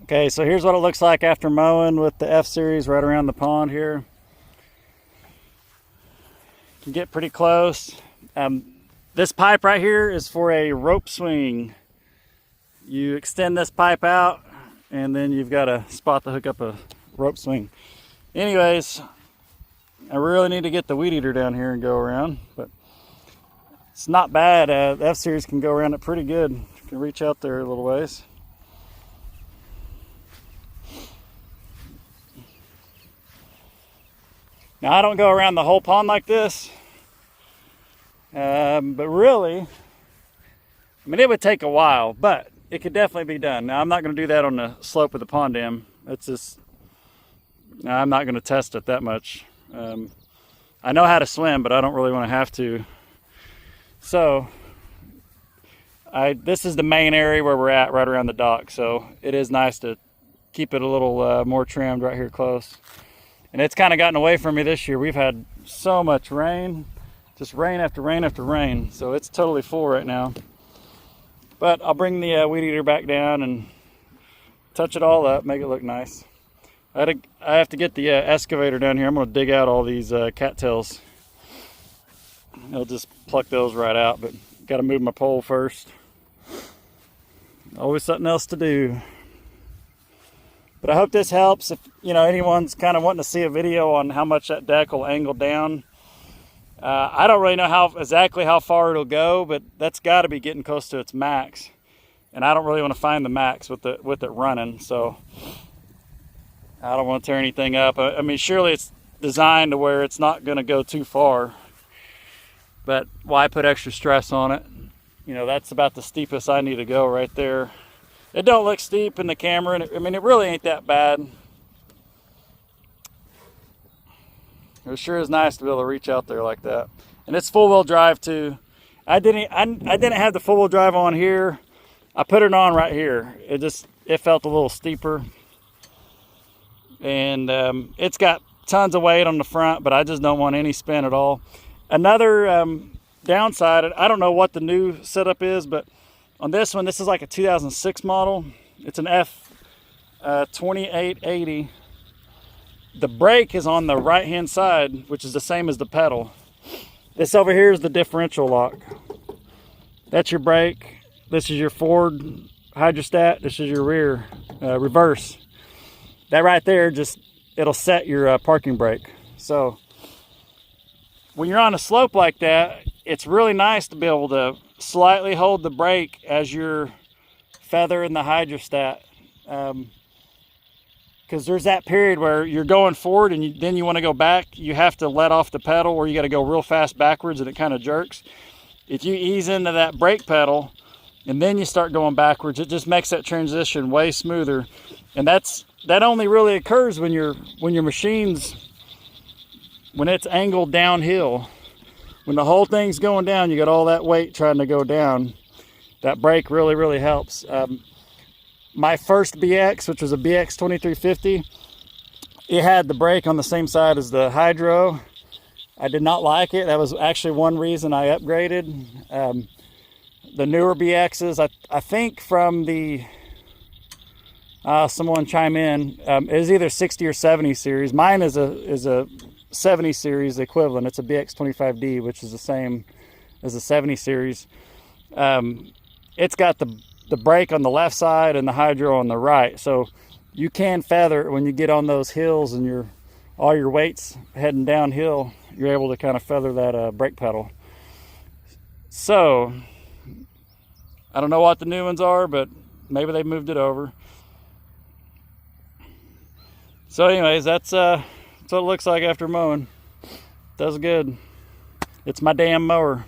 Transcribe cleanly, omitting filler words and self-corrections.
Okay, so here's what it looks like after mowing with the F series right around the pond here. You can get pretty close. This pipe right here is for a rope swing. You extend this pipe out and then you've got a spot to hook up a rope swing. Anyways, I really need to get the weed eater down here and go around, but it's not bad. The F series can go around it pretty good. You can reach out there a little ways. Now I don't go around the whole pond like this, but really, I mean, it would take a while, but it could definitely be done. Now I'm not going to do that on the slope of the pond dam. That's just, I'm not going to test it that much. I know how to swim, but I don't really want to have to. So this is the main area where we're at, right around the dock. So it is nice to keep it a little more trimmed right here close. And it's kind of gotten away from me this year. We've had so much rain, just rain after rain after rain. So it's totally full right now. But I'll bring the weed eater back down and touch it all up, make it look nice. I have to get the excavator down here. I'm going to dig out all these cattails. I'll just pluck those right out, but got to move my pole first. Always something else to do. But I hope this helps. If anyone's kind of wanting to see a video on how much that deck will angle down. I don't really know exactly how far it'll go, but that's got to be getting close to its max. And I don't really want to find the max with it running, so I don't want to tear anything up. I mean, surely it's designed to where it's not going to go too far. But why put extra stress on it? That's about the steepest I need to go right there. It don't look steep in the camera, and I mean, it really ain't that bad. It sure is nice to be able to reach out there like that. And it's four-wheel drive too. I didn't have the four-wheel drive on here. I put it on right here. It felt a little steeper. And it's got tons of weight on the front, but I just don't want any spin at all. Another downside, I don't know what the new setup is, but on this one, this is like a 2006 model. It's an F 2880. The brake is on the right hand side, which is the same as the pedal. This over here is the differential lock. That's your brake. This is your forward hydrostat. This is your rear reverse. That right there, it'll set your parking brake. So when you're on a slope like that, it's really nice to be able to slightly hold the brake as you're feathering the hydrostat. Because there's that period where you're going forward and then you want to go back. You have to let off the pedal, or you got to go real fast backwards and it kind of jerks. If you ease into that brake pedal and then you start going backwards, it just makes that transition way smoother. And that only really occurs when your machine's, when it's angled downhill. When the whole thing's going down, you got all that weight trying to go down. That brake really, really helps. My first BX, which was a BX 2350, it had the brake on the same side as the Hydro. I did not like it. That was actually one reason I upgraded. The newer BXs, I think from the, someone chime in, it was either 60 or 70 series. Mine is a 70 series equivalent. It's a BX25D, which is the same as the 70 series. It's got the brake on the left side and the Hydro on the right, so you can feather when you get on those hills and all your weight's heading downhill. You're able to kind of feather that brake pedal. So I don't know what the new ones are, but maybe they moved it over. So anyways, that's what it looks like after mowing. Does good. It's my damn mower.